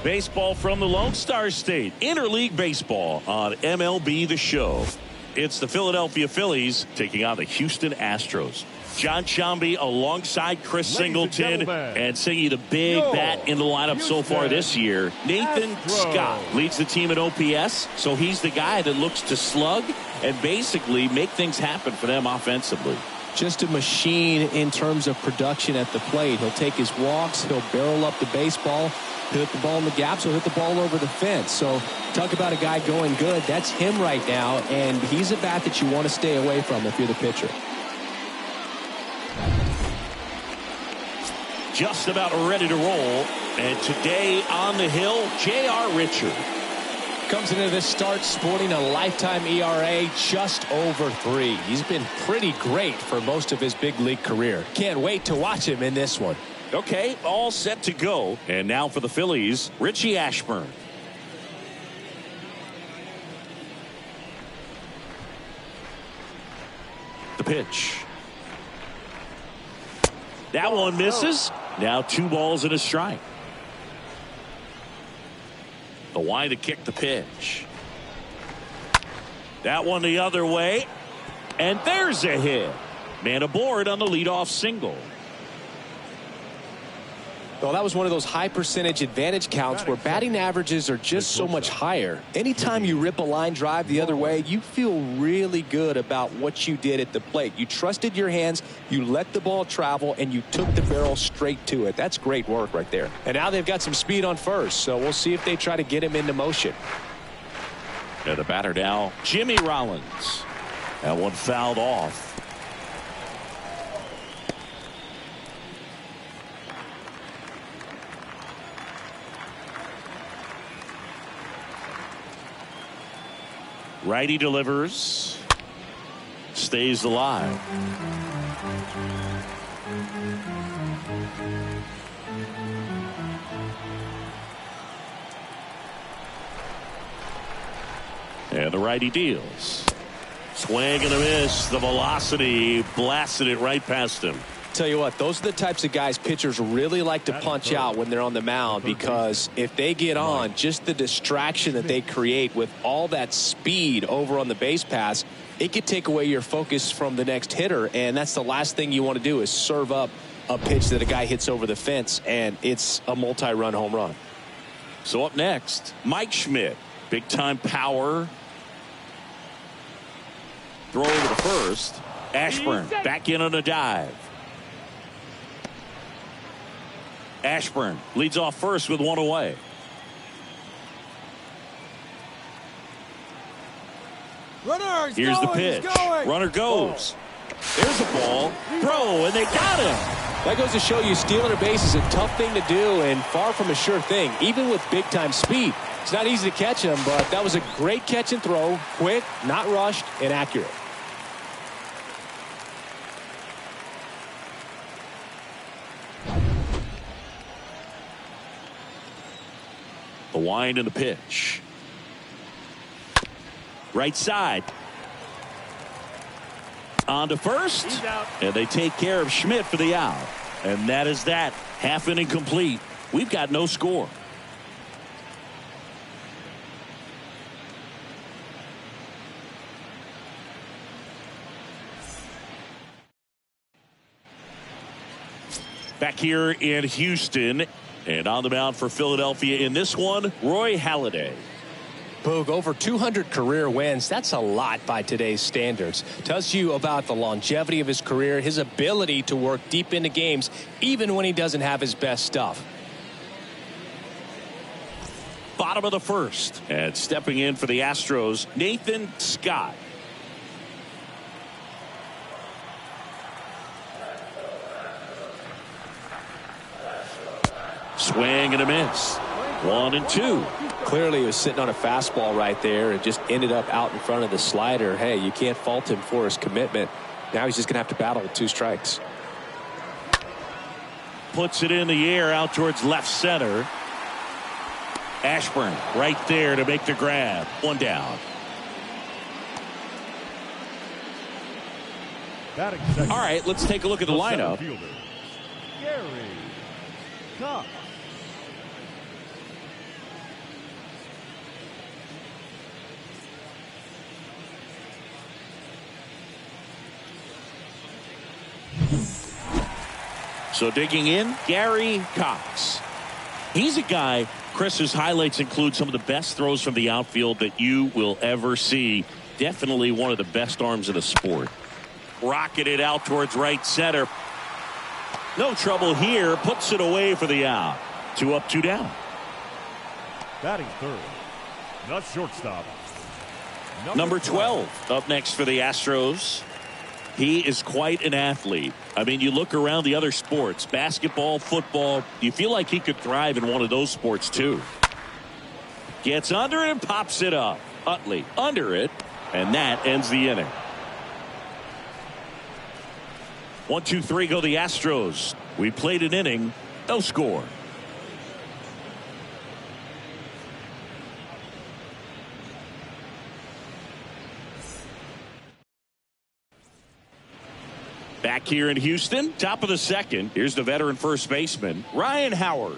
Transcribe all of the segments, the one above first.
Baseball from the Lone Star State. Interleague baseball on MLB The Show. It's the Philadelphia Phillies taking on the Houston Astros. John Sciambi alongside Chris Singleton and singing the big bat in the lineup so far this year. Nathan Scott leads the team in OPS, so he's the guy that looks to slug and basically make things happen for them offensively. Just a machine in terms of production at the plate. He'll take his walks, he'll barrel up the baseball, he'll hit the ball in the gaps, he'll hit the ball over the fence. So talk about a guy going good. That's him right now, and he's a bat that you want to stay away from if you're the pitcher. Just about ready to roll. And today on the hill, J.R. Richard. Comes into this start sporting a lifetime ERA just over 3. He's been pretty great for most of his big league career. Can't wait to watch him in this one. Okay, all set to go. And now for the Phillies, Richie Ashburn. The pitch. That one misses. Now 2 balls and a strike. The line to kick the pitch. That one the other way. And there's a hit. Man aboard on the leadoff single. Well, that was one of those high percentage advantage counts where batting averages are just so much higher. Anytime you rip a line drive the other way, you feel really good about what you did at the plate. You trusted your hands, you let the ball travel, and you took the barrel straight to it. That's great work right there. And now they've got some speed on first, so we'll see if they try to get him into motion. And the batter now, Jimmy Rollins. That one fouled off. Righty delivers. Stays alive. And the righty deals. Swing and a miss. The velocity blasted it right past him. Tell you what, those are the types of guys pitchers really like to punch out when they're on the mound, because if they get on, just the distraction that they create with all that speed over on the base pass, it could take away your focus from the next hitter, and that's the last thing you want to do is serve up a pitch that a guy hits over the fence, and it's a multi-run home run. So up next, Mike Schmidt. Big-time power. Throw over the first. Ashburn back in on a dive. Ashburn leads off first with 1 away. Here's the pitch. Runner goes. There's a ball. Throw, and they got him. That goes to show you stealing a base is a tough thing to do and far from a sure thing, even with big-time speed. It's not easy to catch him, but that was a great catch and throw. Quick, not rushed, and accurate. The wind and the pitch. Right side. On to first. And they take care of Schmidt for the out. And that is that. Half inning complete. We've got no score. Back here in Houston. And on the mound for Philadelphia in this one, Roy Halladay. Boog, over 200 career wins. That's a lot by today's standards. Tells you about the longevity of his career, his ability to work deep into games, even when he doesn't have his best stuff. Bottom of the first. And stepping in for the Astros, Nathan Scott. Swing and a miss. 1 and 2. Clearly he was sitting on a fastball right there and just ended up out in front of the slider. Hey, you can't fault him for his commitment. Now he's just going to have to battle with 2 strikes. Puts it in the air out towards left center. Ashburn right there to make the grab. 1 down. All right, let's take a look at the lineup. So digging in, Gary Cox. He's a guy, Chris, whose highlights include some of the best throws from the outfield that you will ever see. Definitely one of the best arms in the sport. Rocketed out towards right center. No trouble here. Puts it away for the out. 2 up, 2 down. Batting third, the shortstop. Number 12 up next for the Astros. He is quite an athlete. I mean, you look around the other sports, basketball, football, you feel like he could thrive in one of those sports too. Gets under it and pops it up. Utley under it, and that ends the inning. 1, 2, 3 go the Astros. We played an inning, no score. Back here in Houston, top of the second. Here's the veteran first baseman, Ryan Howard.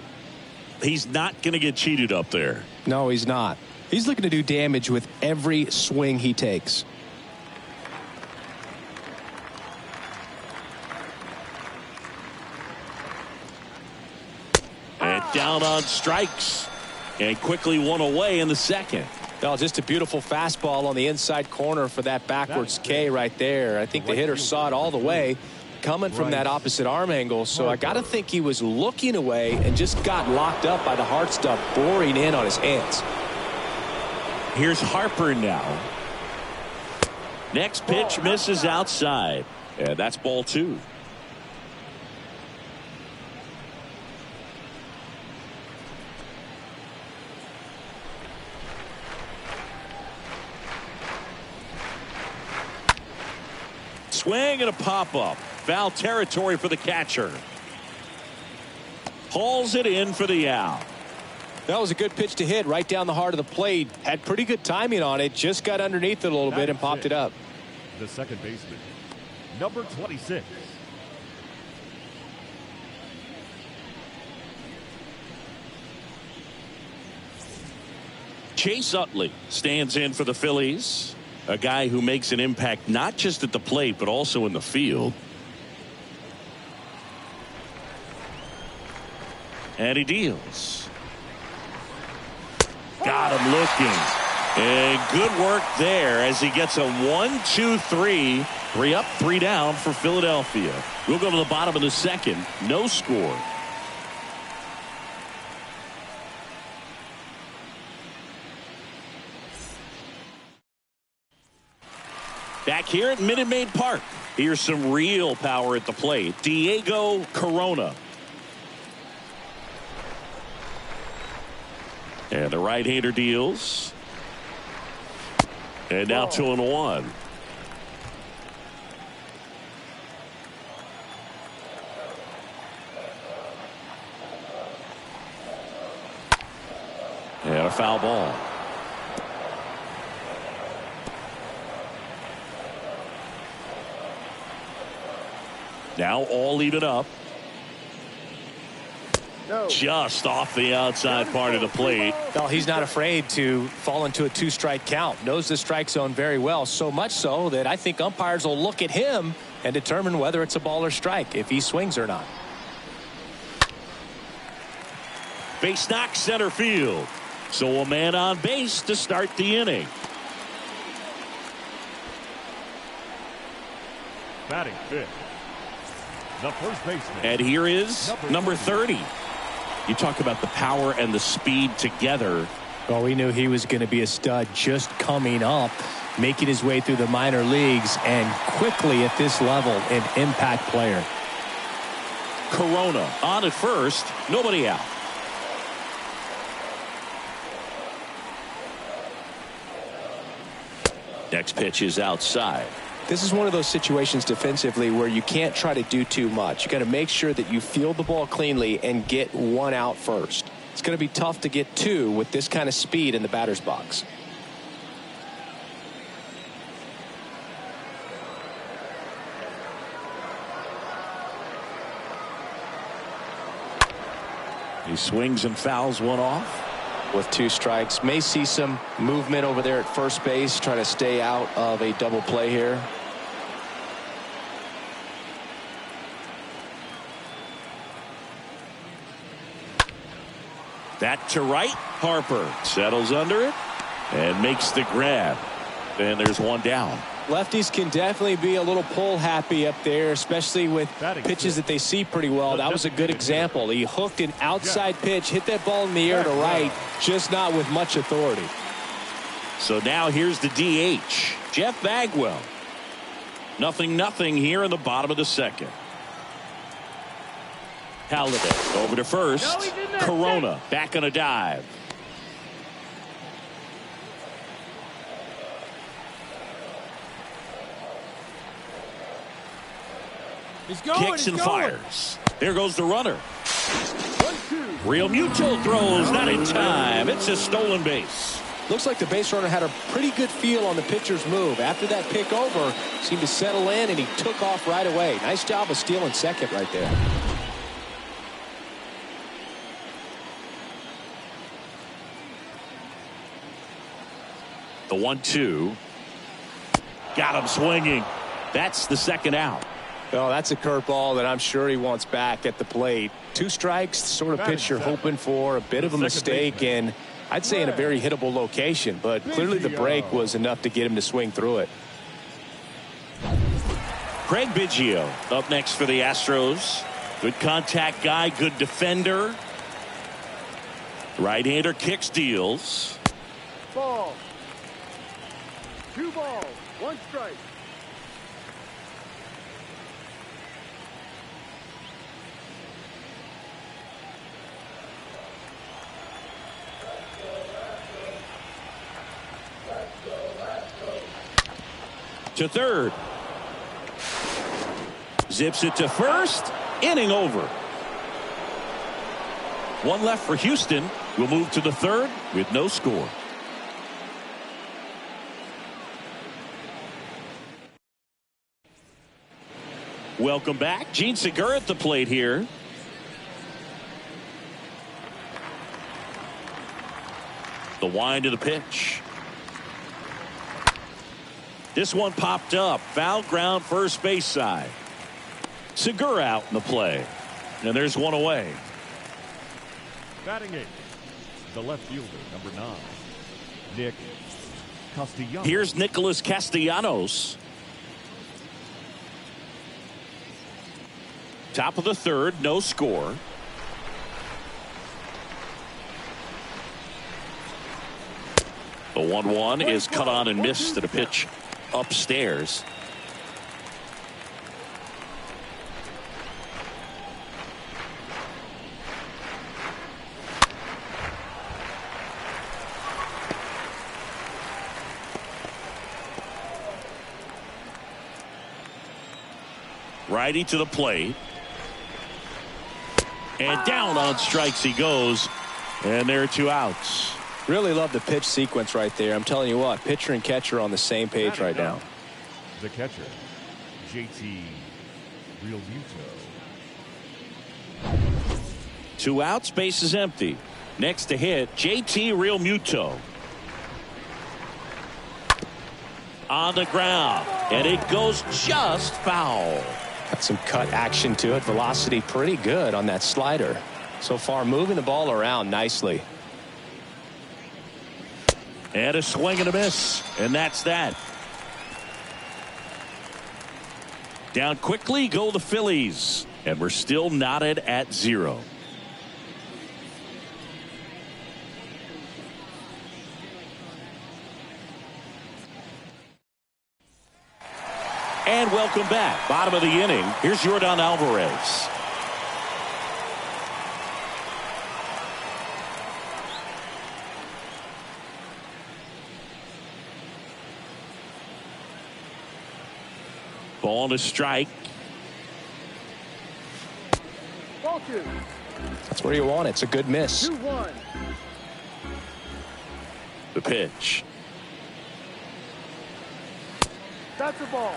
He's not going to get cheated up there. No, he's not. He's looking to do damage with every swing he takes. And down on strikes. And quickly one away in the second. Oh, just a beautiful fastball on the inside corner for that backwards K right there. I think the hitter saw it all the way coming from that opposite arm angle. So I got to think he was looking away and just got locked up by the hard stuff boring in on his hands. Here's Harper now. Next pitch misses outside. And that's ball 2. Swing and a pop-up. Foul territory for the catcher. Hauls it in for the out. That was a good pitch to hit right down the heart of the plate. Had pretty good timing on it. Just got underneath it a little bit and popped it up. The second baseman, number 26. Chase Utley stands in for the Phillies. A guy who makes an impact not just at the plate but also in the field. And he deals. Got him looking. And good work there as he gets a 1-2-3. 3 up, 3 down for Philadelphia. We'll go to the bottom of the second. No score. Back here at Minute Maid Park. Here's some real power at the plate. Diego Corona. And the right-hander deals. And now 2-1. And a foul ball. Now all even up. No. Just off the outside part of the plate. Well, he's not afraid to fall into a 2-strike count. Knows the strike zone very well. So much so that I think umpires will look at him and determine whether it's a ball or strike, if he swings or not. Base knock center field. So a man on base to start the inning. Batting fifth, the first baseman. And here is number 30. You talk about the power and the speed together. Well, we knew he was going to be a stud just coming up, making his way through the minor leagues, and quickly at this level, an impact player. Corona on at first, nobody out. Next pitch is outside. This is one of those situations defensively where you can't try to do too much. You got to make sure that you field the ball cleanly and get one out first. It's going to be tough to get two with this kind of speed in the batter's box. He swings and fouls one off. With 2 strikes, may see some movement over there at first base, trying to stay out of a double play here. That to right. Harper settles under it and makes the grab. And there's one down. Lefties can definitely be a little pull happy up there, especially with pitches that they see pretty well. That was a good example. He hooked an outside pitch, hit that ball in the air to right, just not with much authority. So now here's the DH, Jeff Bagwell. 0-0 here in the bottom of the second. Halliday over to first. Corona back on a dive. Kicks and fires. There goes the runner. Real Muto throws, not in time. It's a stolen base. Looks like the base runner had a pretty good feel on the pitcher's move. After that pick over, seemed to settle in, and he took off right away. Nice job of stealing second right there. The 1-2. Got him swinging. That's the second out. Well, that's a curveball that I'm sure he wants back at the plate. 2 strikes, the sort of pitch you're hoping for. A bit of a mistake, and I'd say in a very hittable location, but clearly the break was enough to get him to swing through it. Craig Biggio up next for the Astros. Good contact guy, good defender. Right-hander kicks, deals. Ball. 2 balls, 1 strike. To third. Zips it to first. Inning over. 1 left for Houston. We'll move to the third with no score. Welcome back. Gene Segura at the plate here. The wind of the pitch. This one popped up. Foul ground, first base side. Segura out in the play. And there's one away. Batting 8, the left fielder, number 9, Nick Castellanos. Here's Nicholas Castellanos. Top of the third, no score. The 1-1 is cut on and missed at a pitch upstairs. Righty to the plate. And down on strikes he goes. And there are 2 outs. Really love the pitch sequence right there. I'm telling you what, pitcher and catcher on the same page right now. The catcher, JT Realmuto. 2 outs, base is empty. Next to hit, JT Realmuto. On the ground, and it goes just foul. Got some cut action to it. Velocity pretty good on that slider. So far moving the ball around nicely. And a swing and a miss. And that's that. Down quickly go the Phillies. And we're still knotted at 0. And welcome back. Bottom of the inning. Here's Yordan Alvarez. Ball to strike. Ball 2. That's where you want it. It's a good miss. 2-1. The pitch. That's the ball.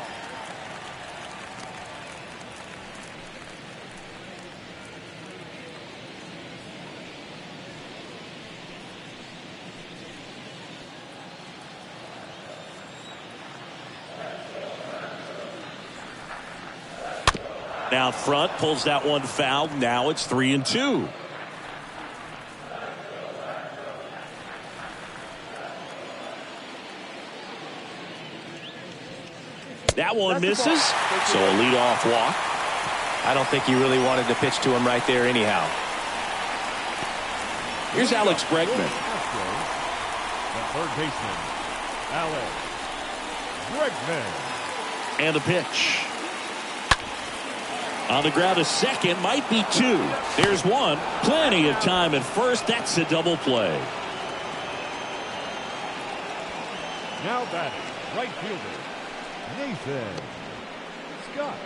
Out front, pulls that one foul. Now it's 3-2. That one misses. So a leadoff walk. I don't think he really wanted to pitch to him right there anyhow. Here's Alex Bregman. The third baseman, Alex Bregman. And a pitch. On the ground to second, might be two. There's one. Plenty of time at first. That's a double play. Now batting, right fielder, Nathan Scott.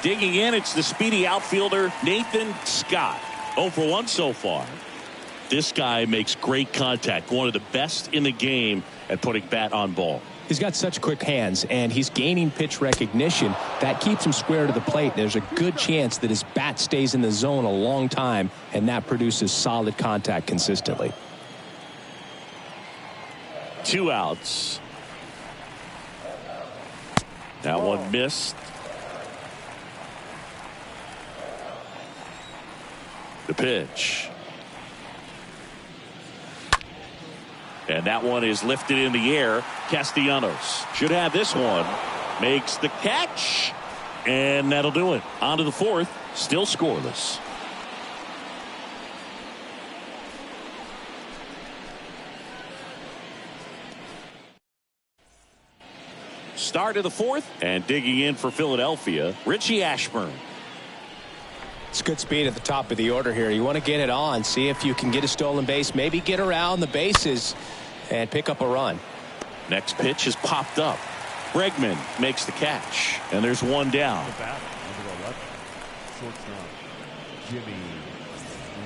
Digging in, it's the speedy outfielder, Nathan Scott. 0 for 1 so far. This guy makes great contact. One of the best in the game at putting bat on ball. He's got such quick hands, and he's gaining pitch recognition. That keeps him square to the plate. There's a good chance that his bat stays in the zone a long time, and that produces solid contact consistently. 2 outs. That one missed. The pitch. And that one is lifted in the air. Castellanos should have this one. Makes the catch. And that'll do it. On to the 4th. Still scoreless. Start of the 4th. And digging in for Philadelphia, Richie Ashburn. It's good speed at the top of the order here. You want to get it on, see if you can get a stolen base, maybe get around the bases and pick up a run. Next pitch is popped up. Bregman makes the catch, and there's one down. The batter, number 11, shortstop, Jimmy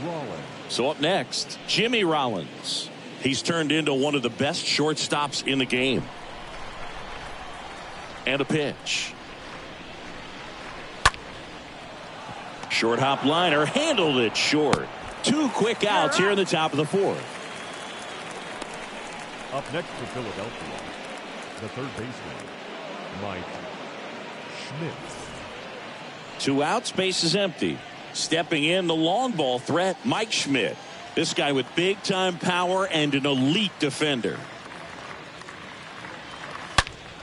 Rollins. So up next, Jimmy Rollins. He's turned into one of the best shortstops in the game. And a pitch. Short hop liner, handled it short. 2 quick outs here in the top of the 4th. Up next for Philadelphia, the third baseman, Mike Schmidt. 2 outs, base is empty. Stepping in, the long ball threat, Mike Schmidt. This guy with big time power and an elite defender.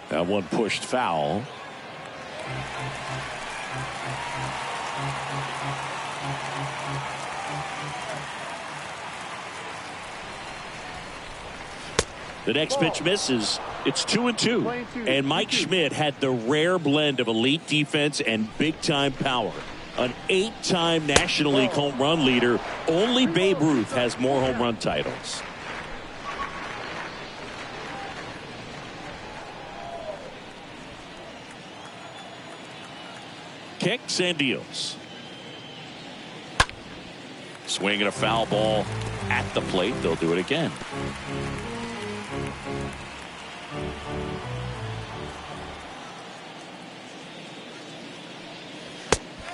That one pushed foul. The next pitch misses. It's 2-2. And Mike Schmidt had the rare blend of elite defense and big-time power. An 8-time National League home run leader. Only Babe Ruth has more home run titles. Kicks and deals. Swinging a foul ball at the plate. They'll do it again.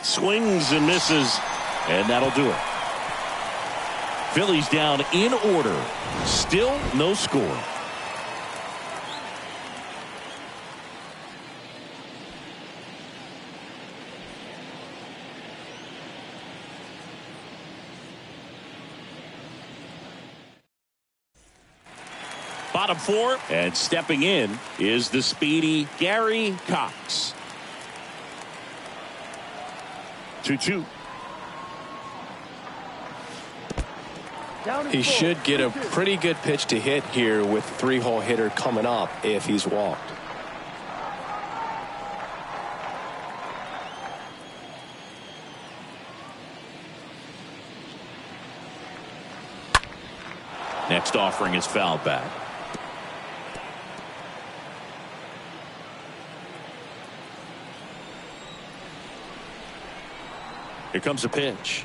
Swings and misses, and that'll do it. Phillies down in order. Still no score. Bottom 4, and stepping in is the speedy Gary Cox. 2-2. He should get a pretty good pitch to hit here with the 3-hole hitter coming up if he's walked. Next offering is fouled back. Here comes a pitch.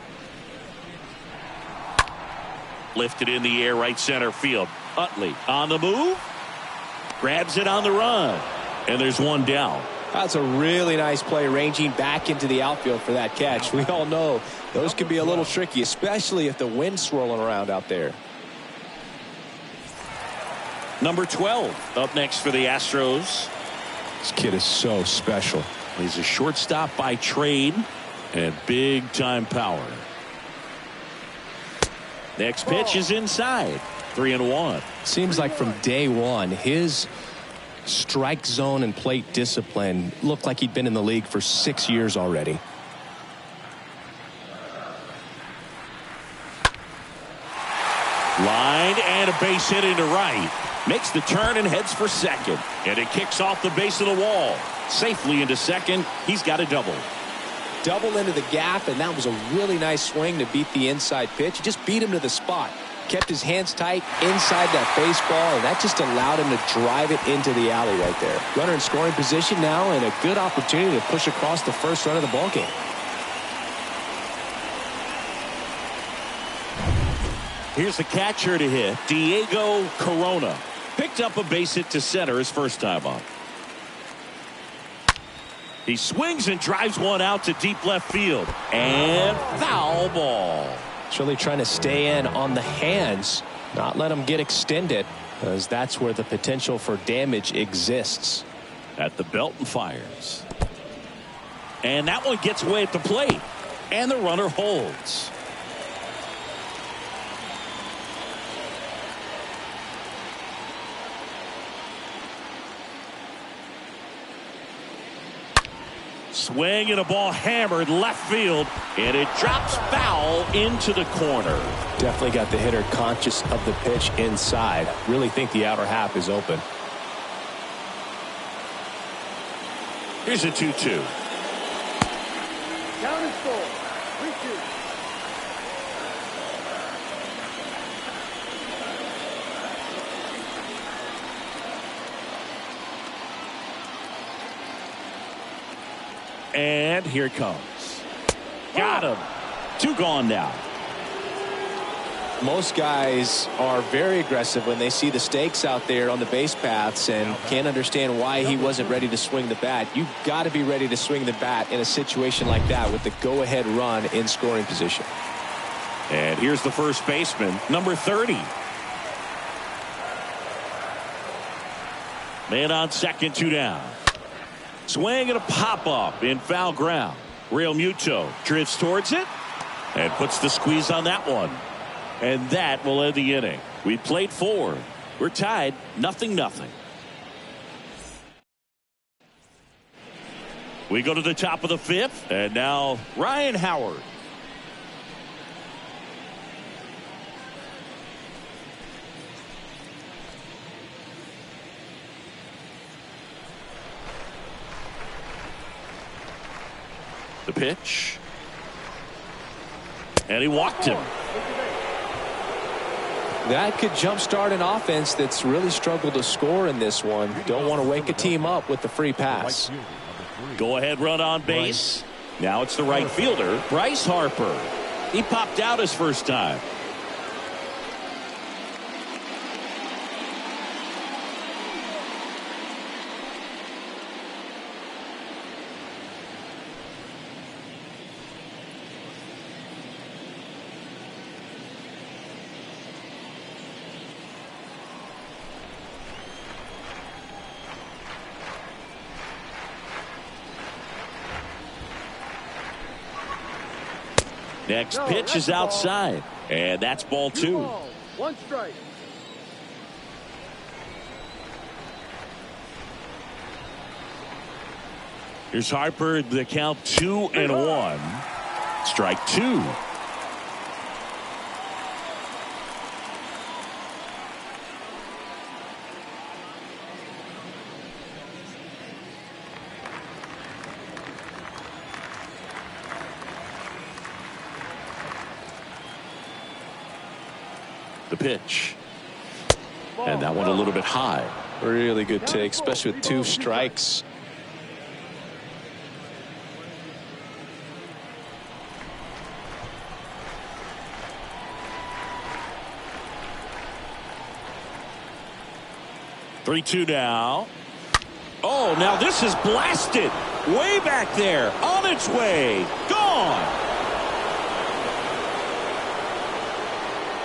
Lifted in the air, right center field. Utley on the move. Grabs it on the run. And there's one down. That's a really nice play, ranging back into the outfield for that catch. We all know those can be a little tricky, especially if the wind's swirling around out there. Number 12 up next for the Astros. This kid is so special. He's a shortstop by trade and big time power. Next pitch is inside. 3-1. Seems like from day one his Strike zone and plate discipline. Looked like he'd been in the league for 6 years already. Line and a base hit into right. Makes the turn and heads for second. And it kicks off the base of the wall. Safely into second. He's got a double. Double into the gap, and that was a really nice swing to beat the inside pitch. He just beat him to the spot. Kept his hands tight inside that baseball, and that just allowed him to drive it into the alley right there. Runner in scoring position now, and a good opportunity to push across the first run of the ballgame. Here's the catcher to hit, Diego Corona. Picked up a base hit to center his first time up. He swings and drives one out to deep left field. And foul ball. It's really trying to stay in on the hands, not let them get extended, because that's where the potential for damage exists. At the belt and fires. And that one gets away at the plate. And the runner holds. Swing and a ball hammered left field, and it drops foul into the corner. Definitely got the hitter conscious of the pitch inside. Really think the outer half is open. Here's a 2-2. Down and score. 3-2. And here it comes. Got him. 2 gone now. Most guys are very aggressive when they see the stakes out there on the base paths and can't understand why he wasn't ready to swing the bat. You've got to be ready to swing the bat in a situation like that with the go-ahead run in scoring position. And here's the first baseman, number 30. Man on second, 2 down. Swing and a pop-up in foul ground. Real Muto drifts towards it and puts the squeeze on that one. And that will end the inning. We played 4. We're tied 0-0. We go to the top of the 5th, and now Ryan Howard. The pitch. And he walked him. That could jumpstart an offense that's really struggled to score in this one. Don't want to wake a team up with the free pass. Go ahead run on base. Now it's the right fielder, Bryce Harper. He popped out his first time. Next pitch is outside, and that's ball 2. 2 balls, 1 strike. Here's Harper, the count 2-1. Strike 2. The pitch. And that one a little bit high. Really good take, especially with 2 strikes. Three-two now. Oh, now this is blasted. Way back there. On its way. Gone.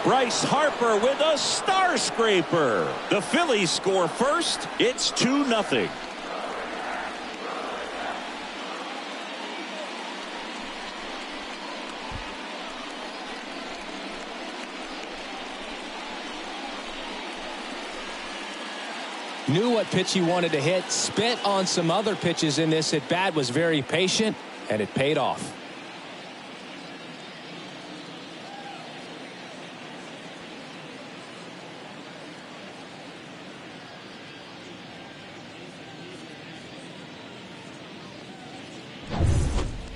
Bryce Harper with a star scraper. The Phillies score first. It's 2-0. Knew what pitch he wanted to hit, spent on some other pitches in this at bat, was very patient, and it paid off.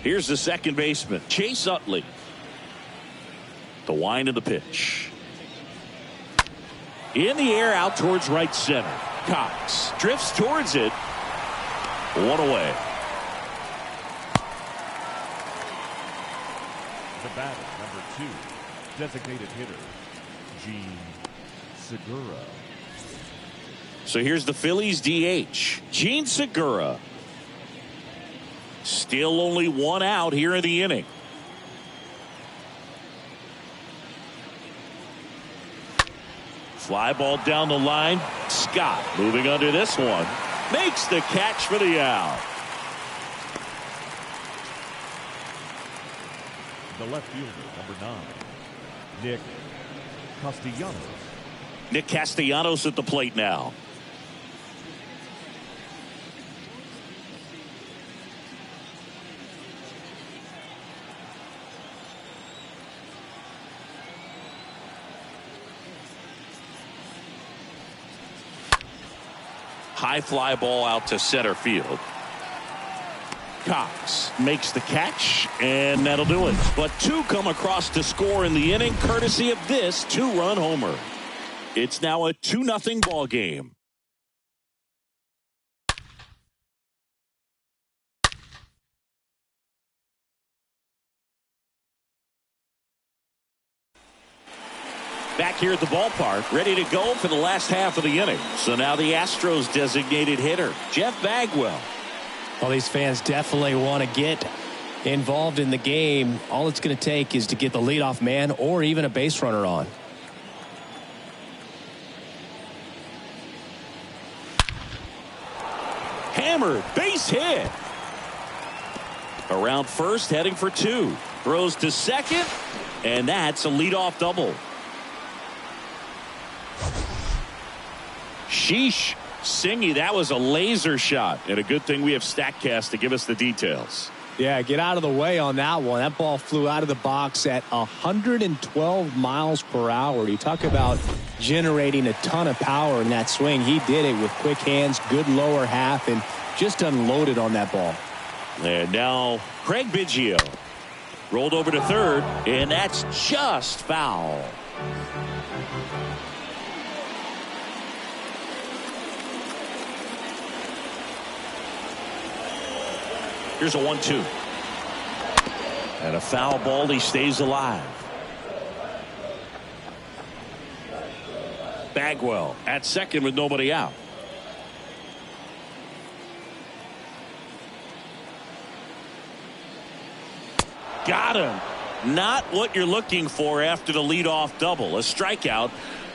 Here's the second baseman, Chase Utley. The wind of the pitch. In the air, out towards right center. Cox drifts towards it. One away. The batter, number 2, designated hitter, Gene Segura. So here's the Phillies DH, Gene Segura. Still only one out here in the inning. Fly ball down the line. Scott moving under this one. Makes the catch for the out. The left fielder, number 9, Nick Castellanos. Nick Castellanos at the plate now. High fly ball out to center field. Cox makes the catch, and that'll do it. But 2 come across to score in the inning, courtesy of this 2-run homer. It's now a 2-0 ball game. Back here at the ballpark, ready to go for the last half of the inning. So now the Astros designated hitter, Jeff Bagwell. Well, these fans definitely want to get involved in the game. All it's going to take is to get the leadoff man or even a base runner on. Hammered, base hit. Around first, heading for 2. Throws to second, and that's a leadoff double. Sheesh. Singy, that was a laser shot. And a good thing we have StatCast to give us the details. Yeah, get out of the way on that one. That ball flew out of the box at 112 miles per hour. You talk about generating a ton of power in that swing. He did it with quick hands, good lower half, and just unloaded on that ball. And now Craig Biggio rolled over to third, and that's just foul. Here's a 1-2. And a foul ball. He stays alive. Bagwell at second with nobody out. Got him. Not what you're looking for after the leadoff double. A strikeout,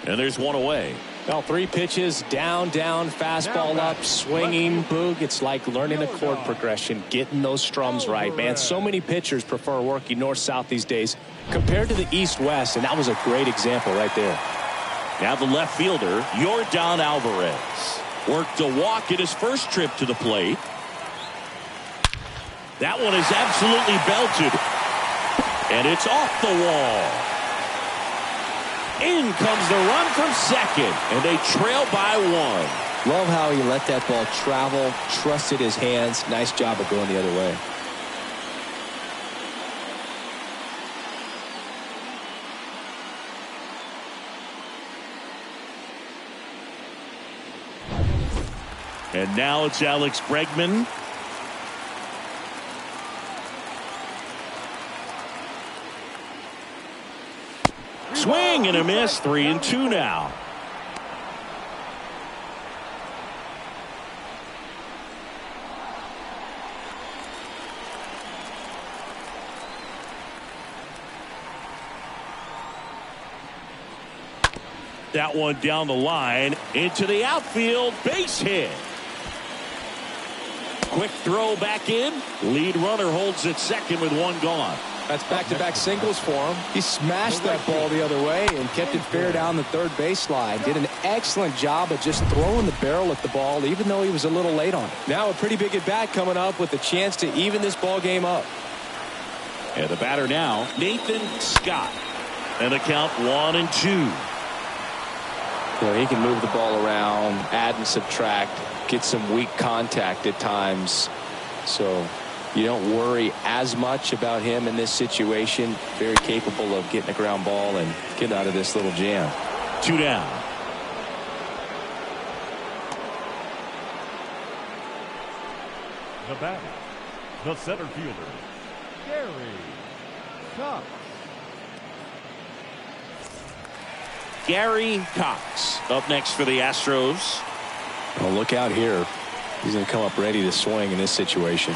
and there's one away. Well, 3 pitches, down, fastball up, swinging, boog. It's like learning a chord progression, getting those strums right, man. So many pitchers prefer working north-south these days compared to the east-west, and that was a great example right there. Now the left fielder, Yordan Alvarez, worked a walk at his first trip to the plate. That one is absolutely belted, and it's off the wall. In comes the run from second, and they trail by 1. Love how he let that ball travel, trusted his hands. Nice job of going the other way. And now it's Alex Bregman. Swing and a miss. 3-2 now. That one down the line into the outfield. Base hit. Quick throw back in. Lead runner holds at second with 1 gone. That's back-to-back singles for him. He smashed that ball the other way and kept it fair down the third baseline. Did an excellent job of just throwing the barrel at the ball, even though he was a little late on it. Now a pretty big at-bat coming up with a chance to even this ball game up. And the batter now, Nathan Scott. And the count 1-2. Well, he can move the ball around, add and subtract, get some weak contact at times. So you don't worry as much about him in this situation. Very capable of getting a ground ball and getting out of this little jam. 2 down. The batter, the center fielder, Gary Cox. Gary Cox up next for the Astros. Well, look out here. He's going to come up ready to swing in this situation.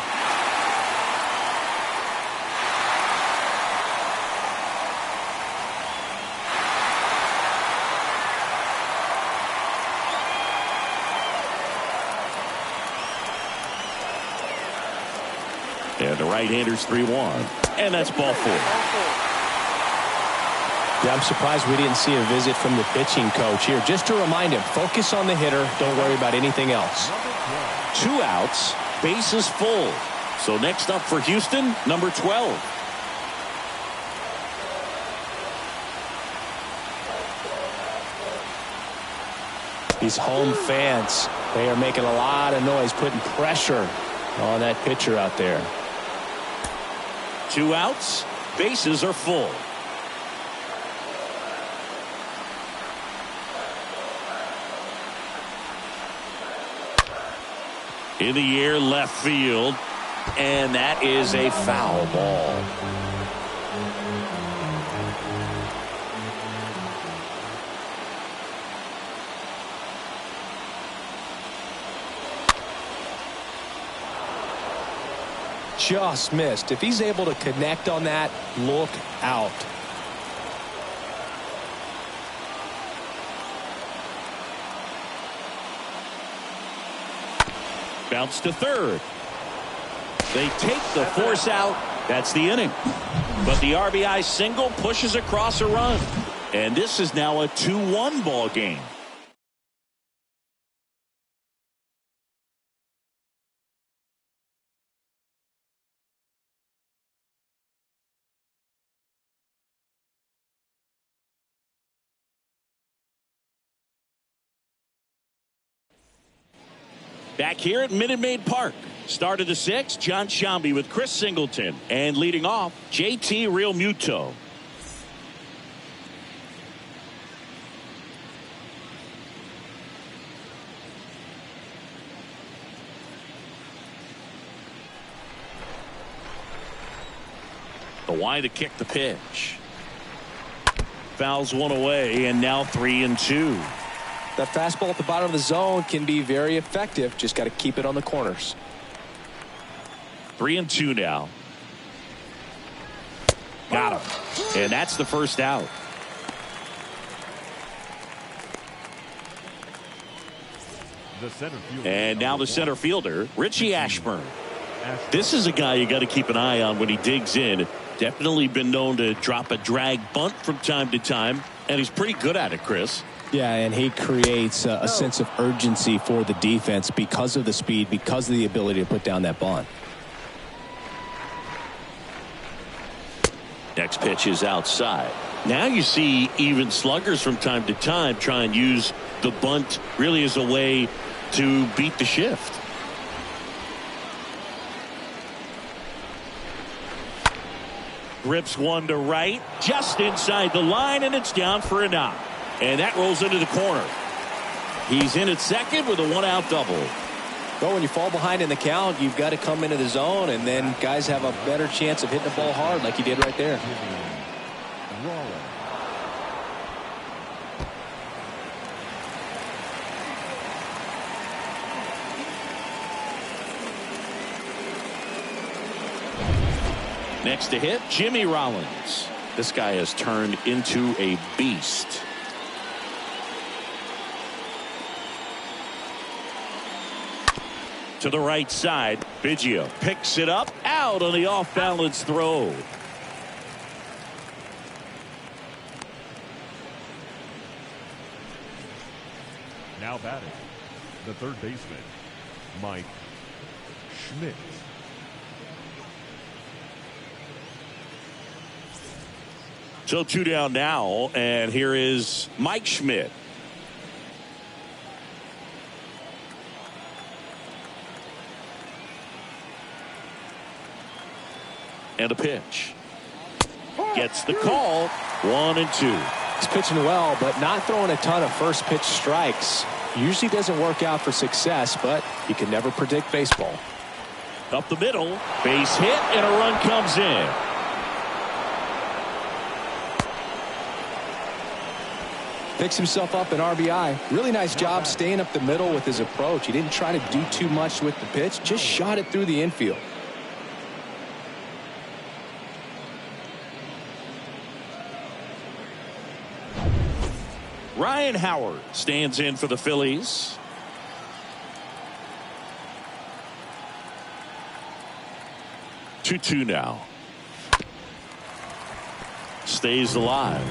And the right-hander's 3-1. And that's ball 4. Yeah, I'm surprised we didn't see a visit from the pitching coach here. Just to remind him, focus on the hitter. Don't worry about anything else. 2 outs, bases full. So next up for Houston, number 12. These home fans, they are making a lot of noise, putting pressure on that pitcher out there. 2 outs, bases are full. In the air, left field, and that is a foul ball. Just missed. If he's able to connect on that, look out. Bounce to third. They take the force out. That's the inning. But the RBI single pushes across a run. And this is now a 2-1 ball game. Back here at Minute Maid Park. Start of the 6th, John Sciambi with Chris Singleton. And leading off, JT Realmuto. The wide to kick the pitch. Fouls one away, and now 3-2. That fastball at the bottom of the zone can be very effective. Just got to keep it on the corners. 3-2 now. Got him. And that's the first out. And now the center fielder, Richie Ashburn. This is a guy you got to keep an eye on when he digs in. Definitely been known to drop a drag bunt from time to time, and he's pretty good at it, Chris. Yeah, and he creates a sense of urgency for the defense because of the speed, because of the ability to put down that bunt. Next pitch is outside. Now you see even sluggers from time to time try and use the bunt really as a way to beat the shift. Rips one to right, just inside the line, and it's down for a knock. And that rolls into the corner. He's in at second with a 1-out double. Well, when you fall behind in the count, you've got to come into the zone, and then guys have a better chance of hitting the ball hard like he did right there. Next to hit, Jimmy Rollins. This guy has turned into a beast. To the right side, Biggio picks it up, out on the off-balance throw. Now batting, the third baseman, Mike Schmidt. So 2 down now, and here is Mike Schmidt. And a pitch. Gets the call. 1-2. He's pitching well, but not throwing a ton of first pitch strikes. Usually doesn't work out for success, but you can never predict baseball. Up the middle, base hit, and a run comes in. Picks himself up an RBI. Really nice job staying up the middle with his approach. He didn't try to do too much with the pitch, just shot it through the infield. Ryan Howard stands in for the Phillies. Two now. Stays alive.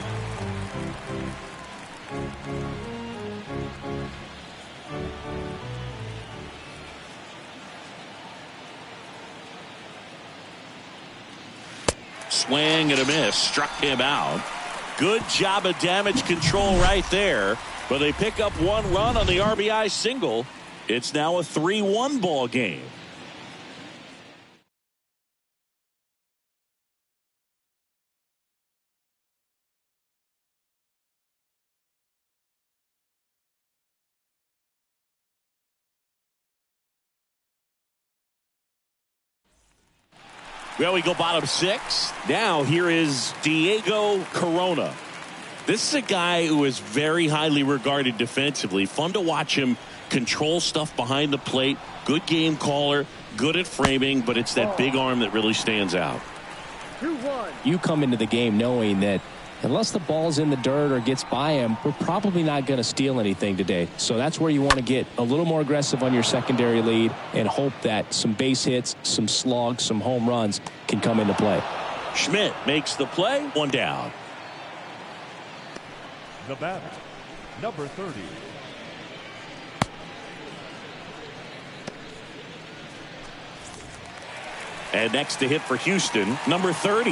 Swing and a miss. Struck him out. Good job of damage control right there. But they pick up 1 run on the RBI single. It's now a 3-1 ball game. Well, we go bottom 6. Now here is Diego Corona. This is a guy who is very highly regarded defensively. Fun to watch him control stuff behind the plate. Good game caller, good at framing, but it's that big arm that really stands out. 2-1. You come into the game knowing that unless the ball's in the dirt or gets by him, we're probably not going to steal anything today. So that's where you want to get a little more aggressive on your secondary lead and hope that some base hits, some slugs, some home runs can come into play. Schmidt makes the play. 1 down. The batter, number 30. And next to hit for Houston, number 30.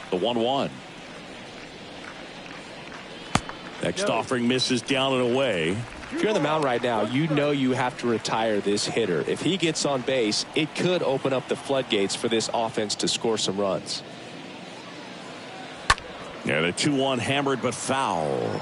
The 1-1. Next offering misses down and away. If you're on the mound right now, you know you have to retire this hitter. If he gets on base, it could open up the floodgates for this offense to score some runs. And a 2-1 hammered but foul.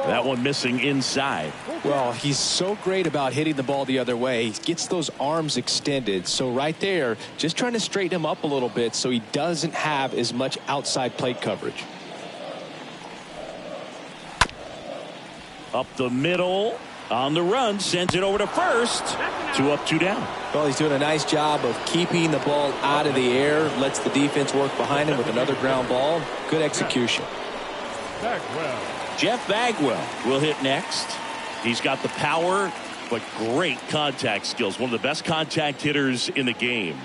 That one missing inside. Well, he's so great about hitting the ball the other way. He gets those arms extended. So right there, just trying to straighten him up a little bit so he doesn't have as much outside plate coverage. Up the middle. On the run. Sends it over to first. 2 up, 2 down. Well, he's doing a nice job of keeping the ball out of the air. Lets the defense work behind him with another ground ball. Good execution. Bagwell. Jeff Bagwell will hit next. He's got the power, but great contact skills. One of the best contact hitters in the game.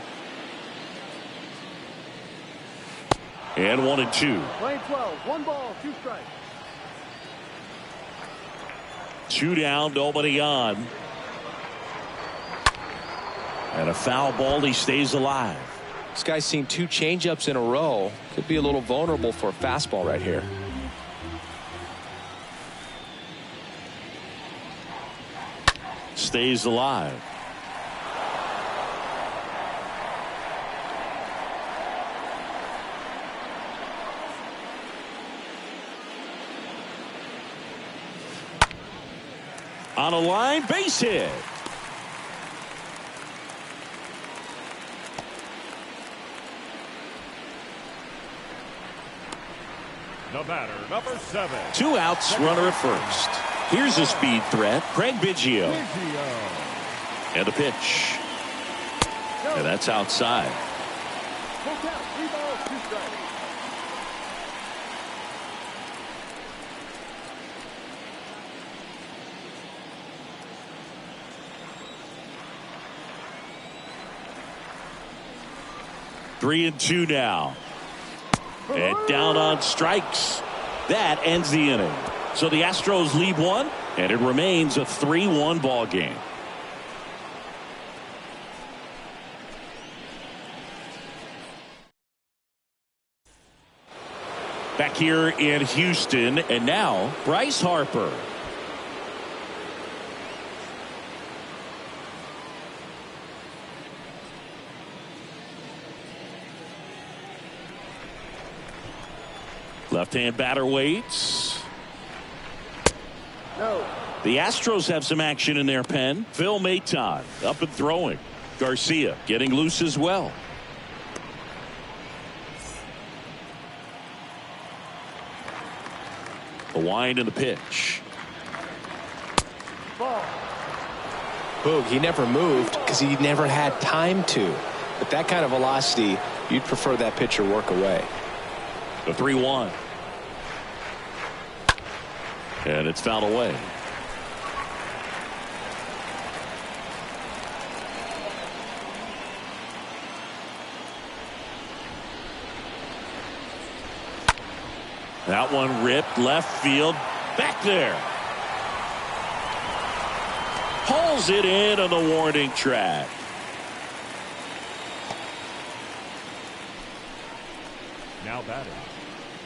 And 1-2. Playing 12. 1 ball, 2 strikes. 2 down, nobody on. And a foul ball. He stays alive. This guy's seen 2 changeups in a row. Could be a little vulnerable for a fastball right here. Stays alive. On a line, base hit. The batter, number 7. 2 outs, runner at first. Here's a speed threat, Craig Biggio. And a pitch. And that's outside. Full count. 3 balls, 2 strikes. 3-2 now. And down on strikes. That ends the inning. So the Astros lead one, and it remains a 3-1 ball game. Back here in Houston, and now Bryce Harper. Left-hand batter waits. No. The Astros have some action in their pen. Phil Maton up and throwing. Garcia getting loose as well. The wind and the pitch. Ball. Boog, he never moved because he never had time to. But that kind of velocity, you'd prefer that pitcher work away. The 3-1. And it's fouled away. That one ripped left field. Back there. Pulls it in on the warning track. Now batting,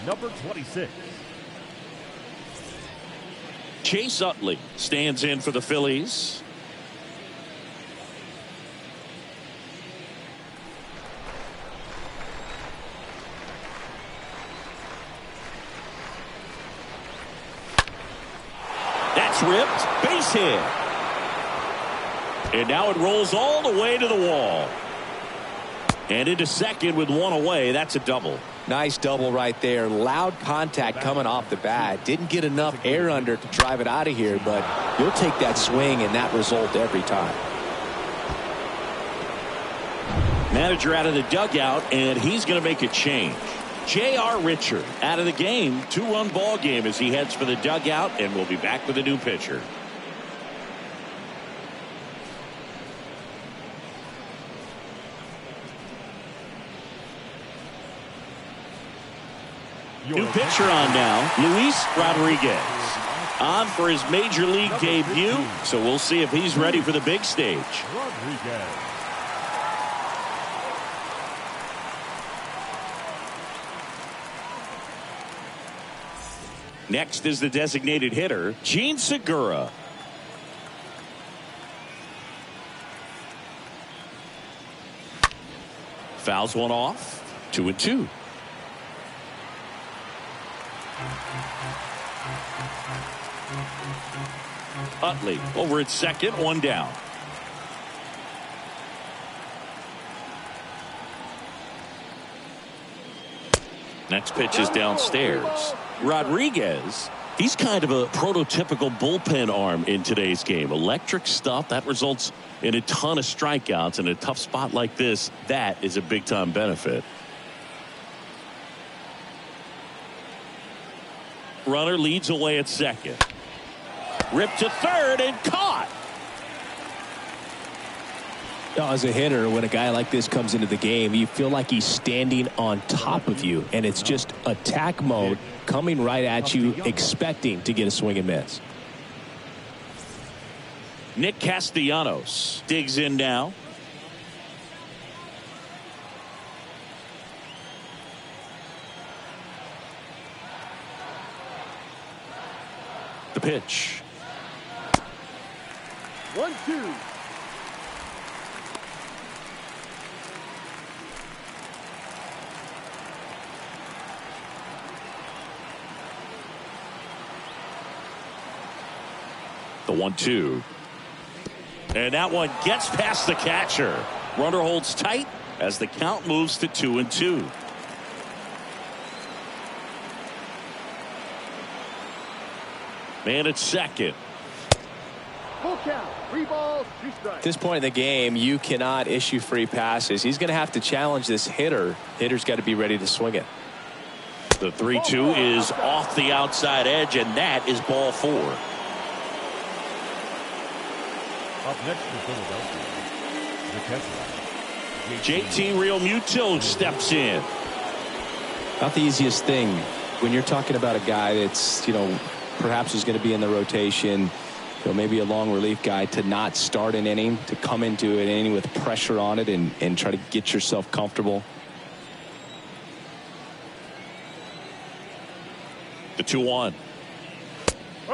number 26. Chase Utley stands in for the Phillies. That's ripped. Base hit. And now it rolls all the way to the wall. And into second with one away. That's a double. Nice double right there. Loud contact coming off the bat. Didn't get enough air under to drive it out of here, but you'll take that swing and that result every time. Manager out of the dugout, and he's going to make a change. J.R. Richard out of the game. 2-run ball game as he heads for the dugout, and we'll be back with a new pitcher. New pitcher on now, Luis Rodriguez. On for his major league debut, so we'll see if he's ready for the big stage. Rodriguez. Next is the designated hitter, Gene Segura. Fouls one off. 2-2. Utley over at second, one down. Next pitch is downstairs. Rodriguez, he's kind of a prototypical bullpen arm in today's game. Electric stuff that results in a ton of strikeouts. In a tough spot like this, that is a big time benefit. Runner leads away at second. Ripped to third and caught. As a hitter, when a guy like this comes into the game, you feel like he's standing on top of you, and it's just attack mode coming right at you, expecting to get a swing and miss. Nick Castellanos digs in now. The pitch. 1-2. The 1-2. And that one gets past the catcher. Runner holds tight as the count moves to 2-2. Man at second. Full count. 3 balls, 2 strikes. At this point in the game, you cannot issue free passes. He's going to have to challenge this hitter. Hitter's got to be ready to swing it. The 3-2 is off the outside edge, and that is ball 4. Up next for Philadelphia, the catcher, JT Realmuto steps in. Not the easiest thing when you're talking about a guy that's, perhaps is going to be in the rotation, maybe a long relief guy, to not start an inning, to come into an inning with pressure on it and try to get yourself comfortable. The 2-1.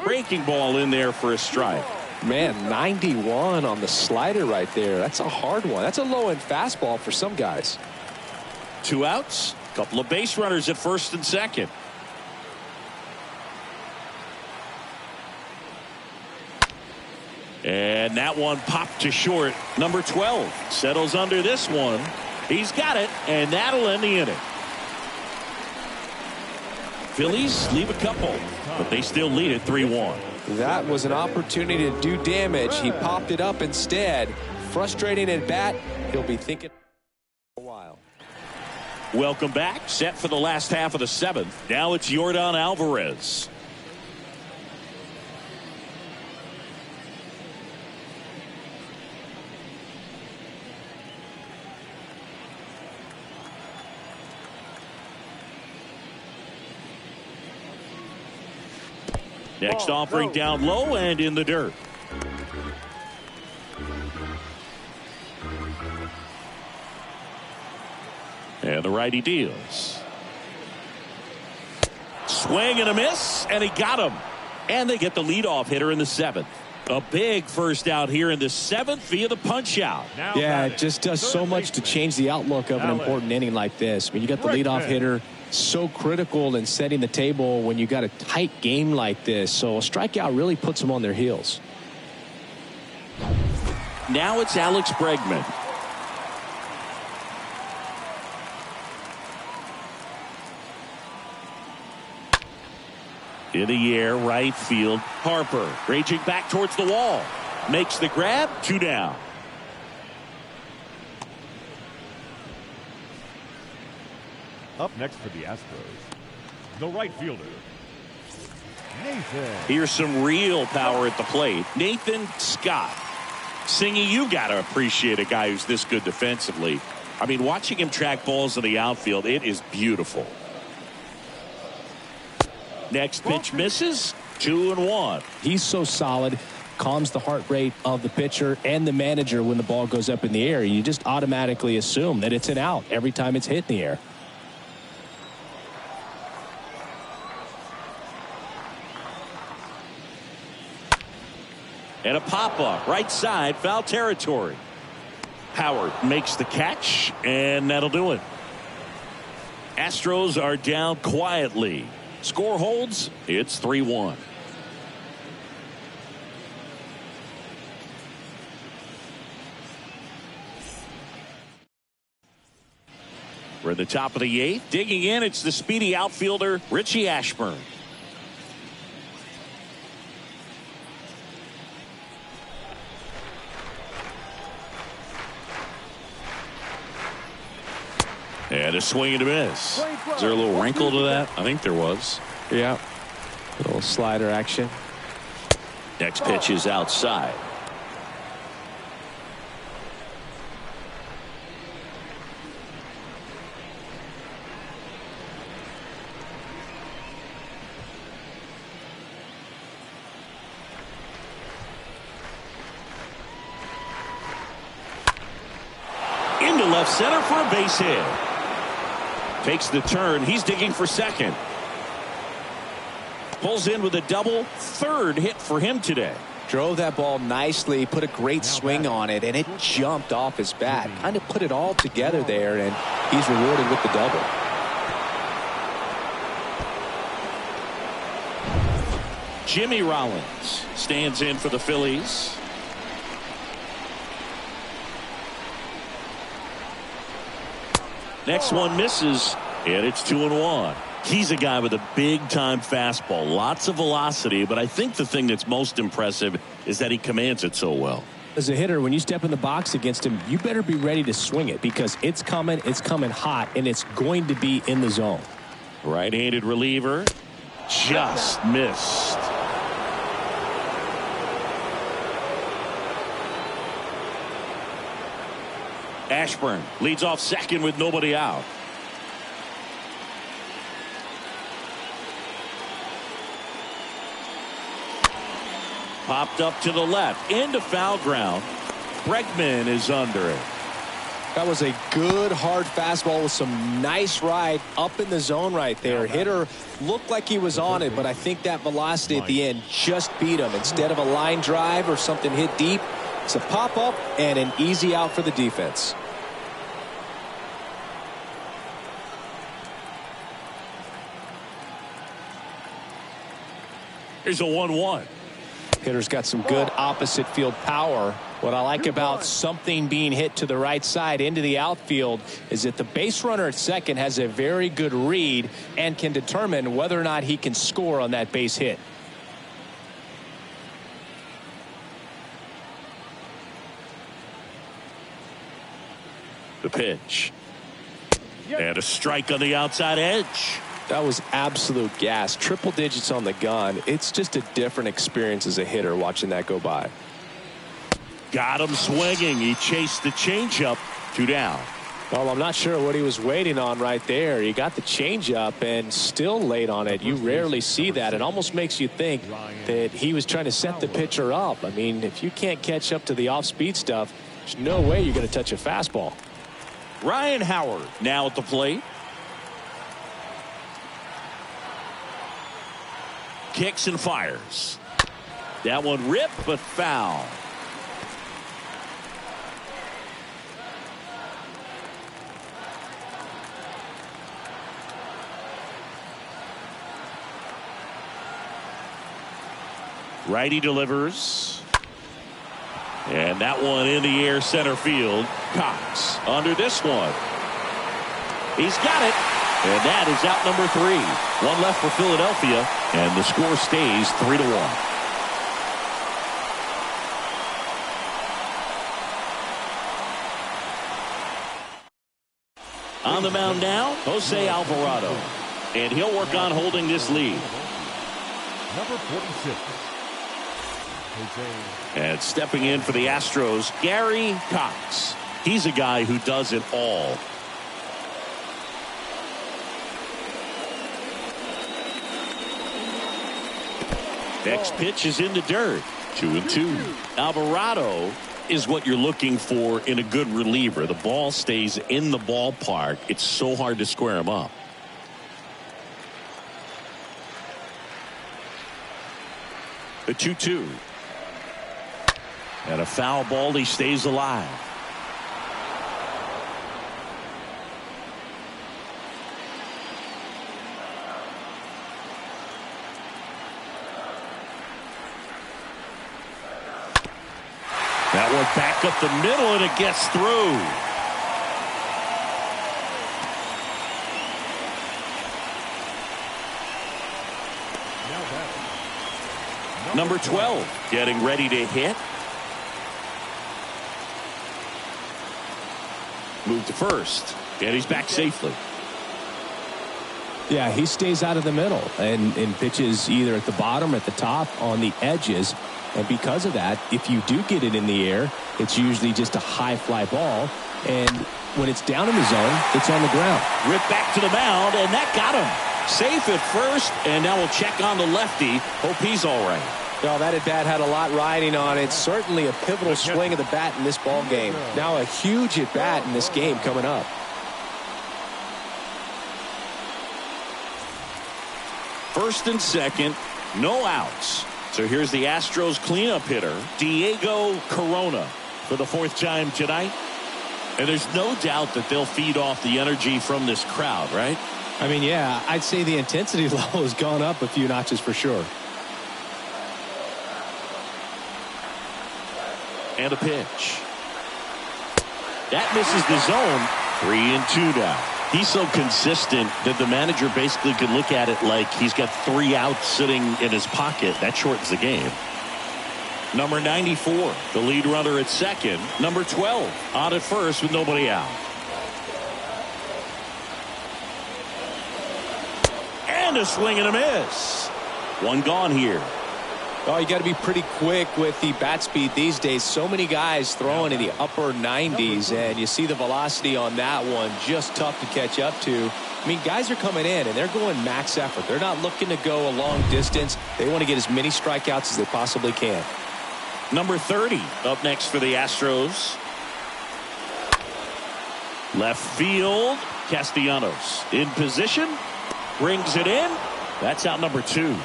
Breaking ball in there for a strike. Man, 91 on the slider right there. That's a hard one. That's a low-end fastball for some guys. 2 outs. Couple of base runners at first and second. And that one popped to short. Number 12 settles under this one. He's got it, and that'll end the inning. Phillies leave a couple, but they still lead it 3-1. That was an opportunity to do damage. He popped it up instead. Frustrating at bat. He'll be thinking for a while. Welcome back. Set for the last half of the 7th. Now it's Yordan Alvarez. Next offering down low and in the dirt. And the righty deals. Swing and a miss, and he got him. And they get the leadoff hitter in the 7th. A big first out here in the 7th via the punch out. Yeah, it just does so much to change the outlook of an important inning like this. I mean, you got the leadoff hitter, so critical in setting the table when you got a tight game like this. So a strikeout really puts them on their heels. Now it's Alex Bregman. In the air, right field. Harper raging back towards the wall. Makes the grab. 2 down. Up next for the Astros, the right fielder, Nathan. Here's some real power at the plate. Nathan Scott. Singy, you got to appreciate a guy who's this good defensively. I mean, watching him track balls in the outfield, it is beautiful. Next pitch misses. 2-1. He's so solid, calms the heart rate of the pitcher and the manager when the ball goes up in the air. You just automatically assume that it's an out every time it's hit in the air. And a pop-up right side, foul territory. Howard makes the catch, and that'll do it. Astros are down quietly. Score holds. It's 3-1. We're at the top of the 8th. Digging in, it's the speedy outfielder, Richie Ashburn. And a swing and a miss. Is there a little wrinkle to that? I think there was. Yeah. A little slider action. Next pitch is outside. Into left center for a base hit. Takes the turn. He's digging for second. Pulls in with a double. 3rd hit for him today. Drove that ball nicely, put a great swing on it, and it jumped off his bat. Kind of put it all together there, and he's rewarded with the double. Jimmy Rollins stands in for the Phillies. Next one misses, and it's 2-1. He's a guy with a big-time fastball, lots of velocity, but I think the thing that's most impressive is that he commands it so well. As a hitter, when you step in the box against him, you better be ready to swing it because it's coming hot, and it's going to be in the zone. Right-handed reliever just missed. Ashburn leads off second with nobody out. Popped up to the left into foul ground. Bregman is under it. That was a good hard fastball with some nice ride up in the zone right there. Hitter looked like he was on it, but I think that velocity at the end just beat him. Instead of a line drive or something hit deep, it's a pop up and an easy out for the defense. Here's a 1-1. Hitter's got some good opposite field power. What I like about something being hit to the right side into the outfield is that the base runner at second has a very good read and can determine whether or not he can score on that base hit. The pitch. And a strike on the outside edge. That was absolute gas. Triple digits on the gun. It's just a different experience as a hitter watching that go by. Got him swinging. He chased the changeup. 2 down. Well, I'm not sure what he was waiting on right there. He got the changeup and still late on it. You rarely see that. It almost makes you think that he was trying to set the pitcher up. I mean, if you can't catch up to the off-speed stuff, there's no way you're going to touch a fastball. Ryan Howard now at the plate. Kicks and fires. That one ripped but foul. Righty delivers. And that one in the air center field. Cox under this one. He's got it. And that is out number 3. One left for Philadelphia. And the score stays 3-1. On the mound now, Jose Alvarado. And he'll work on holding this lead. Number 46. And stepping in for the Astros, Gary Cox. He's a guy who does it all. Next pitch is in the dirt. 2-2. Alvarado is what you're looking for in a good reliever. The ball stays in the ballpark. It's so hard to square him up. The 2-2. And a foul ball. He stays alive. That one back up the middle, and it gets through. Number 12 getting ready to hit. Move to first, and he's back safely. Yeah, he stays out of the middle and pitches either at the bottom or at the top on the edges. And because of that, if you do get it in the air, it's usually just a high fly ball. And when it's down in the zone, it's on the ground. Ripped back to the mound, and that got him. Safe at first, and now we'll check on the lefty. Hope he's all right. Well, that at bat had a lot riding on it. Certainly a pivotal swing of the bat in this ball game. Now a huge at bat in this game coming up. First and second, no outs. So here's the Astros cleanup hitter, Diego Corona, for the 4th time tonight. And there's no doubt that they'll feed off the energy from this crowd, right? I mean, yeah, I'd say the intensity level has gone up a few notches for sure. And a pitch. That misses the zone. 3-2 now. He's so consistent that the manager basically could look at it like he's got 3 outs sitting in his pocket. That shortens the game. Number 94, the lead runner at second. Number 12, on at first with nobody out. And a swing and a miss. One gone here. Oh, you got to be pretty quick with the bat speed these days. So many guys throwing in the upper 90s, and you see the velocity on that one. Just tough to catch up to. I mean, guys are coming in, and they're going max effort. They're not looking to go a long distance. They want to get as many strikeouts as they possibly can. Number 30 up next for the Astros. Left field, Castellanos in position, brings it in. That's out number 2.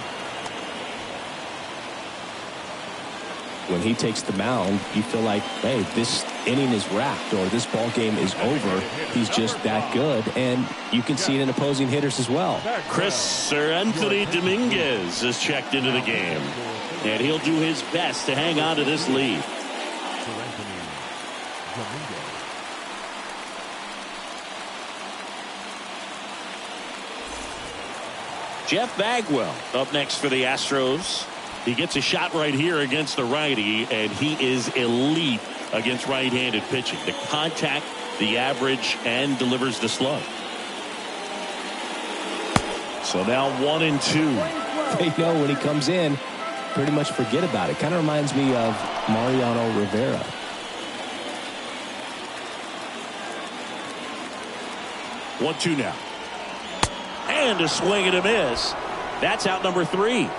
When he takes the mound, you feel like, hey, this inning is wrapped or this ball game is over. He's just that good, and you can see it in opposing hitters as well. Anthony Dominguez is checked into the game, and he'll do his best to hang on to this lead. Jeff Bagwell up next for the Astros. He gets a shot right here against the righty, and he is elite against right-handed pitching. The contact, the average, and delivers the slug. So now 1-2. They know when he comes in, pretty much forget about it. Kind of reminds me of Mariano Rivera. One, 2 now. And a swing and a miss. That's out number 3.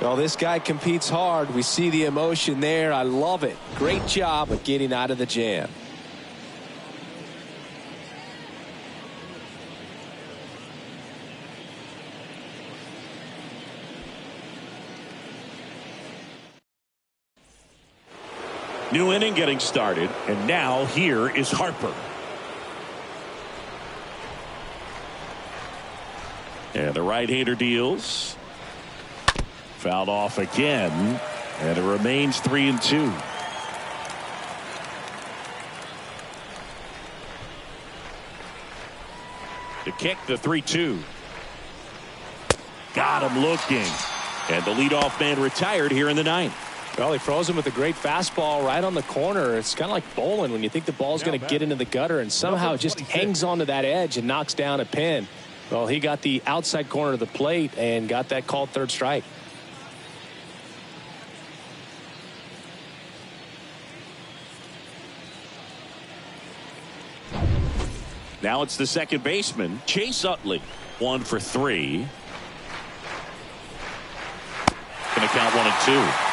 Well, this guy competes hard. We see the emotion there. I love it. Great job of getting out of the jam. New inning getting started, and now here is Harper. And the right-hander deals. Fouled off again, and it remains 3-2. The kick, the 3-2. Got him looking. And the leadoff man retired here in the 9th. Well, he froze him with a great fastball right on the corner. It's kind of like bowling when you think the ball's going to get into the gutter, and somehow it just hangs onto that edge and knocks down a pin. Well, he got the outside corner of the plate and got that called third strike. Now it's the second baseman, Chase Utley. 1 for 3. Going to count 1-2.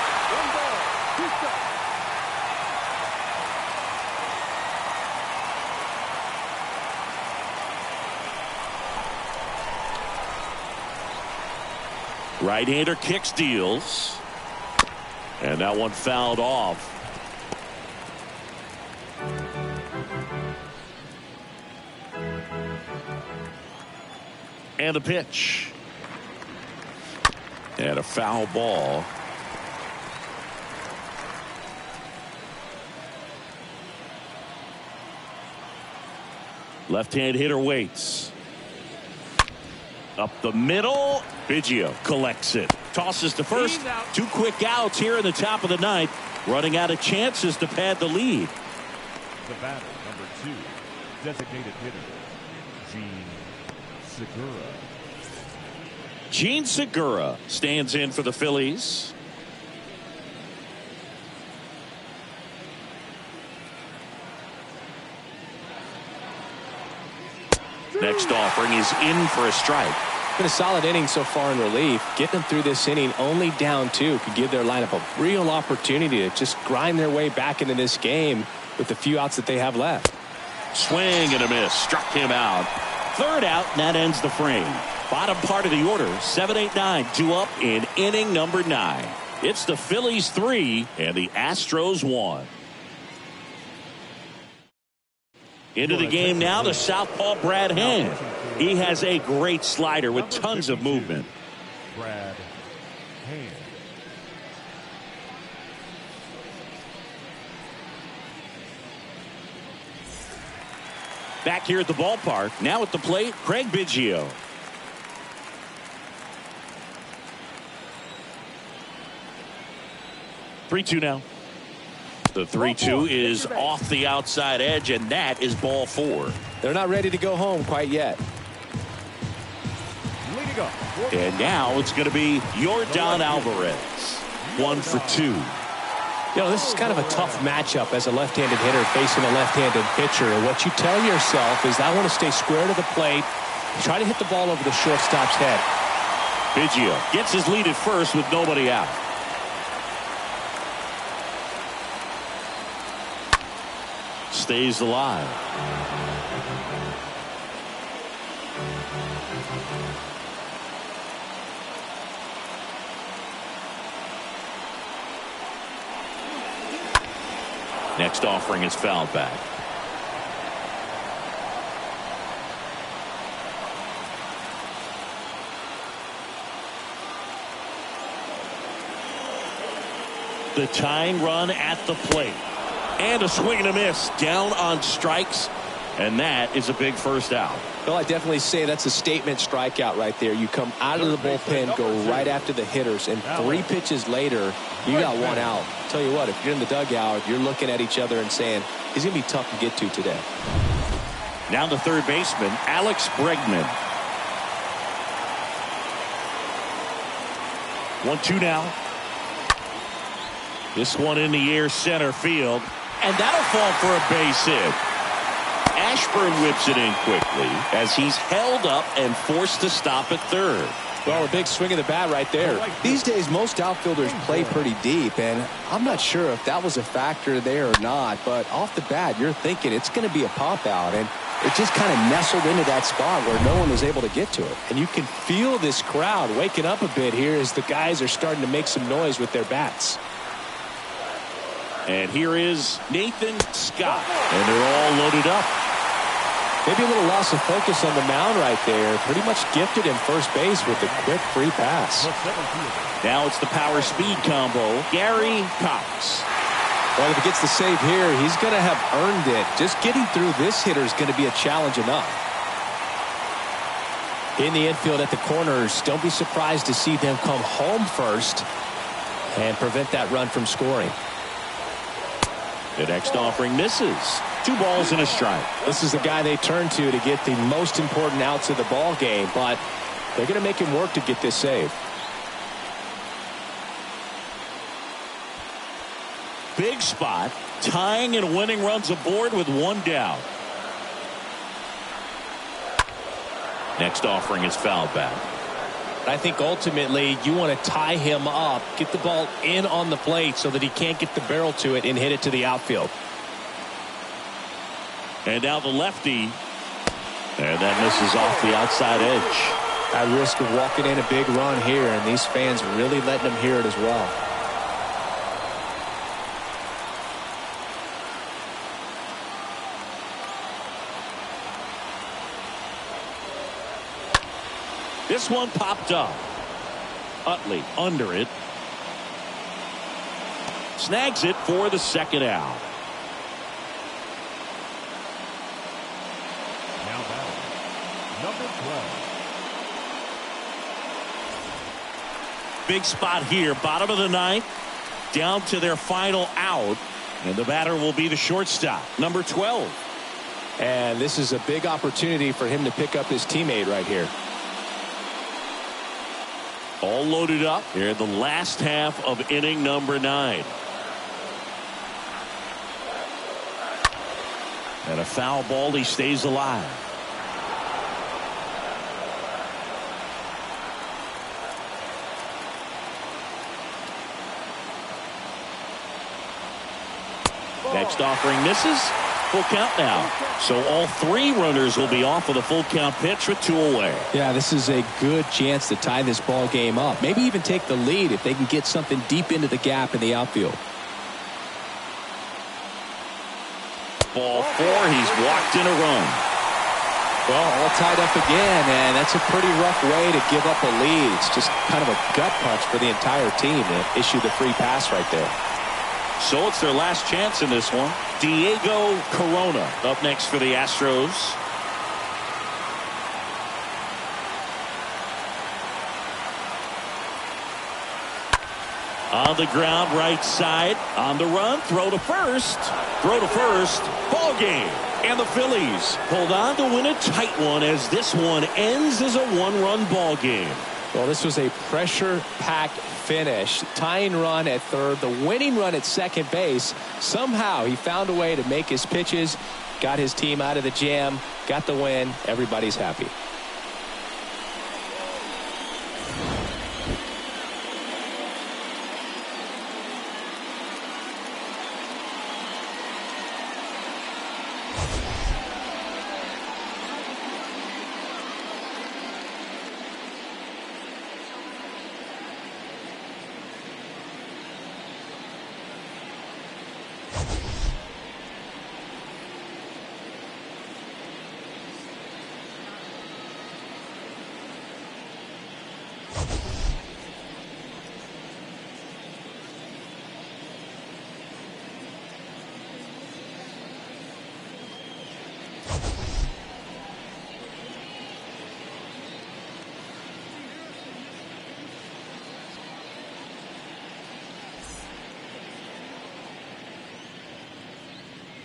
Right-hander kicks, deals. And that one fouled off. And a pitch. And a foul ball. Left-hand hitter waits. Up the middle. Biggio collects it. Tosses to first. 2 quick outs here in the top of the 9th. Running out of chances to pad the lead. The batter, number 2, designated hitter, Gene Segura. Gene Segura stands in for the Phillies. Next offering is in for a strike. Been a solid inning so far in relief. Getting them through this inning only down 2 could give their lineup a real opportunity to just grind their way back into this game with the few outs that they have left. Swing and a miss. Struck him out. Third out, and that ends the frame. Bottom part of the order, 7-8-9, 2 up in inning number 9. It's the Phillies 3 and the Astros 1. Into the game now, the southpaw Brad Hand. He has a great slider with tons of movement. Brad Hand. Back here at the ballpark, now at the plate, Craig Biggio. Three-two now. The 3-2 is off the outside edge, and that is ball 4. They're not ready to go home quite yet. Leading And now it's going to be Yordan Alvarez. 1 for 2. You know, this is kind of a tough matchup as a left-handed hitter facing a left-handed pitcher. And what you tell yourself is, I want to stay square to the plate, try to hit the ball over the shortstop's head. Biggio gets his lead at first with nobody out. Stays alive. Next offering is fouled back. The tying run at the plate. And a swing and a miss. Down on strikes. And that is a big first out. Well, I definitely say that's a statement strikeout right there. You come out of the bullpen, go right after the hitters, and 3 pitches later, you got 1 out. Tell you what, if you're in the dugout, you're looking at each other and saying, he's going to be tough to get to today. Now the third baseman, Alex Bregman. 1-2 now. This one in the air, center field. And that'll fall for a base hit. Ashburn whips it in quickly as he's held up and forced to stop at third. Well, a big swing of the bat right there. These days, most outfielders play pretty deep, and I'm not sure if that was a factor there or not, but off the bat, you're thinking it's going to be a pop out, and it just kind of nestled into that spot where no one was able to get to it. And you can feel this crowd waking up a bit here as the guys are starting to make some noise with their bats. And here is Nathan Scott, and they're all loaded up. Maybe a little loss of focus on the mound right there. Pretty much gifted him first base with a quick free pass. Now it's the power speed combo. Gary Cox. Well, if he gets the save here, he's going to have earned it. Just getting through this hitter is going to be a challenge enough. In the infield at the corners, don't be surprised to see them come home first and prevent that run from scoring. The next offering misses. 2 balls and a strike. This is the guy they turn to get the most important outs of the ball game, but they're going to make him work to get this save. Big spot, tying and winning runs aboard with 1 down. Next offering is fouled back. I think ultimately you want to tie him up, get the ball in on the plate so that he can't get the barrel to it and hit it to the outfield. And now the lefty. And that misses off the outside edge. At risk of walking in a big run here, and these fans really letting him hear it as well. This one popped up. Utley under it. Snags it for the second out. Now batting, number 12. Big spot here. Bottom of the 9th. Down to their final out. And the batter will be the shortstop, number 12. And this is a big opportunity for him to pick up his teammate right here. All loaded up here in the last half of inning number 9. And a foul ball. He stays alive. Next offering misses. Full count now. So all 3 runners will be off with a full count pitch with 2 away. Yeah, this is a good chance to tie this ball game up. Maybe even take the lead if they can get something deep into the gap in the outfield. Ball 4. He's walked in a run. Well, all tied up again, and that's a pretty rough way to give up a lead. It's just kind of a gut punch for the entire team to issue the free pass right there. So it's their last chance in this one. Diego Corona up next for the Astros. On the ground, right side. On the run, throw to first. Throw to first. Ball game. And the Phillies hold on to win a tight one as this one ends as a one-run ball game. Well, this was a pressure-packed finish. Tying run at third, the winning run at second base. Somehow he found a way to make his pitches, got his team out of the jam, got the win. Everybody's happy.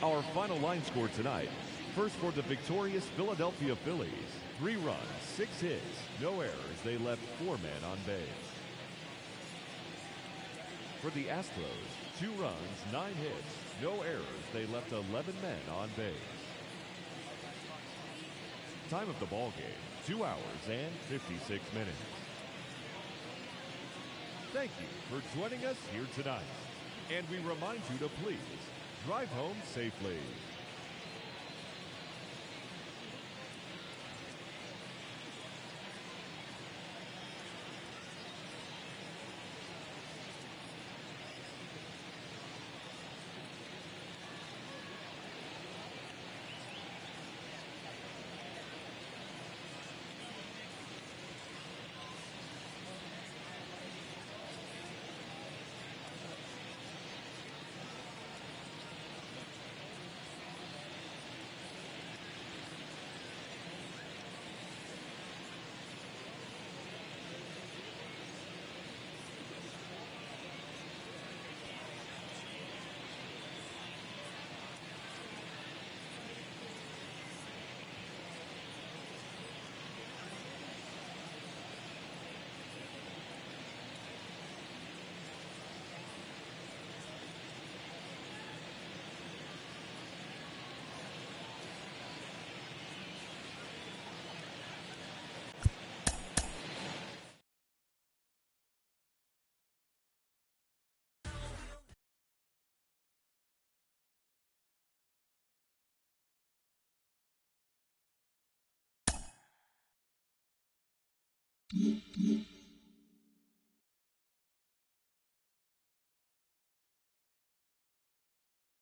Our final line score tonight. First for the victorious Philadelphia Phillies. 3 runs, 6 hits, no errors. They left 4 men on base. For the Astros, 2 runs, 9 hits, no errors. They left 11 men on base. Time of the ball game, 2 hours and 56 minutes. Thank you for joining us here tonight. And we remind you to please drive home safely.